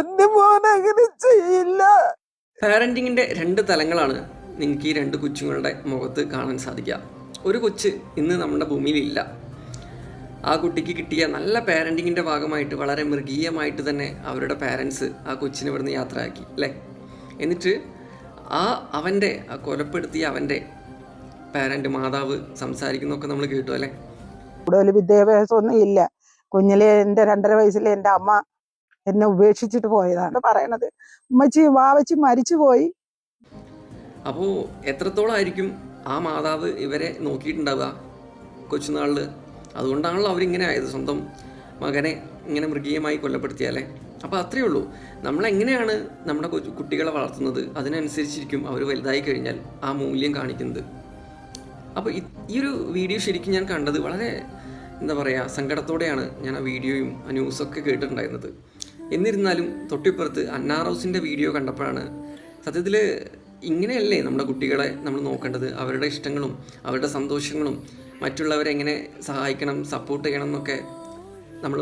എന്റെ മോൻ അങ്ങനെ ചെയ്യില്ല. പാരൻറ്റിങ്ങിൻ്റെ രണ്ട് തലങ്ങളാണ് നിങ്ങൾക്ക് ഈ രണ്ട് കൊച്ചുങ്ങളുടെ മുഖത്ത് കാണാൻ സാധിക്കുക. ഒരു കൊച്ച് ഇന്ന് നമ്മുടെ ഭൂമിയിലില്ല. ആ കുട്ടിക്ക് കിട്ടിയ നല്ല പാരൻറ്റിങ്ങിൻ്റെ ഭാഗമായിട്ട് വളരെ മൃഗീയമായിട്ട് തന്നെ അവരുടെ പാരൻസ് ആ കൊച്ചിനെ ഇവിടുന്ന് യാത്രയാക്കി അല്ലേ. എന്നിട്ട് ആ കൊലപ്പെടുത്തിയ അവൻ്റെ പാരൻ്റ് മാതാവ് സംസാരിക്കുന്നതൊക്കെ നമ്മൾ കേട്ടു അല്ലേ. കൂടുതൽ വിദ്യാഭ്യാസമൊന്നും ഇല്ല. കുഞ്ഞിലെ എൻ്റെ 2.5 വയസ്സിലെ എൻ്റെ അമ്മ എന്നെ ഉപേക്ഷിച്ചിട്ട് പോയതാണ് പറയണത്. ഉമ്മച്ചി വാവച്ചി മരിച്ചുപോയി. അപ്പോൾ എത്രത്തോളമായിരിക്കും ആ മാതാവ് ഇവരെ നോക്കിയിട്ടുണ്ടാവുക കൊച്ചുനാളിൽ. അതുകൊണ്ടാണല്ലോ അവരിങ്ങനെ ആയത്, സ്വന്തം മകനെ ഇങ്ങനെ മൃഗീയമായി കൊല്ലപ്പെടുത്തിയാലേ. അപ്പോൾ അത്രയേ ഉള്ളൂ. നമ്മളെങ്ങനെയാണ് നമ്മുടെ കുട്ടികളെ വളർത്തുന്നത് അതിനനുസരിച്ചിരിക്കും അവർ വലുതായി കഴിഞ്ഞാൽ ആ മൂല്യം കാണിക്കുന്നത്. അപ്പോൾ ഈ ഒരു വീഡിയോ ശരിക്കും ഞാൻ കണ്ടത് വളരെ എന്താ പറയുക സങ്കടത്തോടെയാണ് ഞാൻ ആ വീഡിയോയും ആ ന്യൂസൊക്കെ കേട്ടിട്ടുണ്ടായിരുന്നത്. എന്നിരുന്നാലും തൊട്ടിപ്പുറത്ത് അന്നാറോസിൻ്റെ വീഡിയോ കണ്ടപ്പോഴാണ് സത്യത്തിൽ ഇങ്ങനെയല്ലേ നമ്മുടെ കുട്ടികളെ നമ്മൾ നോക്കേണ്ടത്. അവരുടെ ഇഷ്ടങ്ങളും അവരുടെ സന്തോഷങ്ങളും മറ്റുള്ളവരെ എങ്ങനെ സഹായിക്കണം, സപ്പോർട്ട് ചെയ്യണം എന്നൊക്കെ നമ്മൾ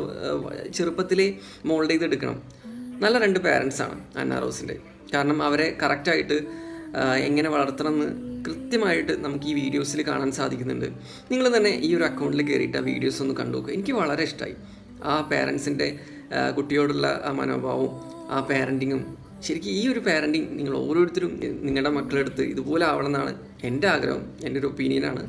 ചെറുപ്പത്തിലേ മോൾഡ് ചെയ്തെടുക്കണം. നല്ല 2 പാരൻസാണ് അന്നാറോസിൻ്റെ. കാരണം അവരെ കറക്റ്റായിട്ട് എങ്ങനെ വളർത്തണമെന്ന് കൃത്യമായിട്ട് നമുക്ക് ഈ വീഡിയോസിൽ കാണാൻ സാധിക്കുന്നുണ്ട്. നിങ്ങൾ തന്നെ ഈ ഒരു അക്കൗണ്ടിൽ കയറിയിട്ട് ആ വീഡിയോസ് ഒന്ന് കണ്ടു നോക്കുക. എനിക്ക് വളരെ ഇഷ്ടമായി ആ പാരൻസിൻ്റെ കുട്ടിയോടുള്ള ആ മനോഭാവവും ആ പാരൻറ്റിങ്ങും. ശരിക്കും ഈ ഒരു പാരൻറ്റിങ് നിങ്ങൾ ഓരോരുത്തരും നിങ്ങളുടെ മക്കളെടുത്ത് ഇതുപോലെ ആവണമെന്നാണ് എൻ്റെ ആഗ്രഹം, എൻ്റെ ഒരു ഒപ്പീനിയനാണ്.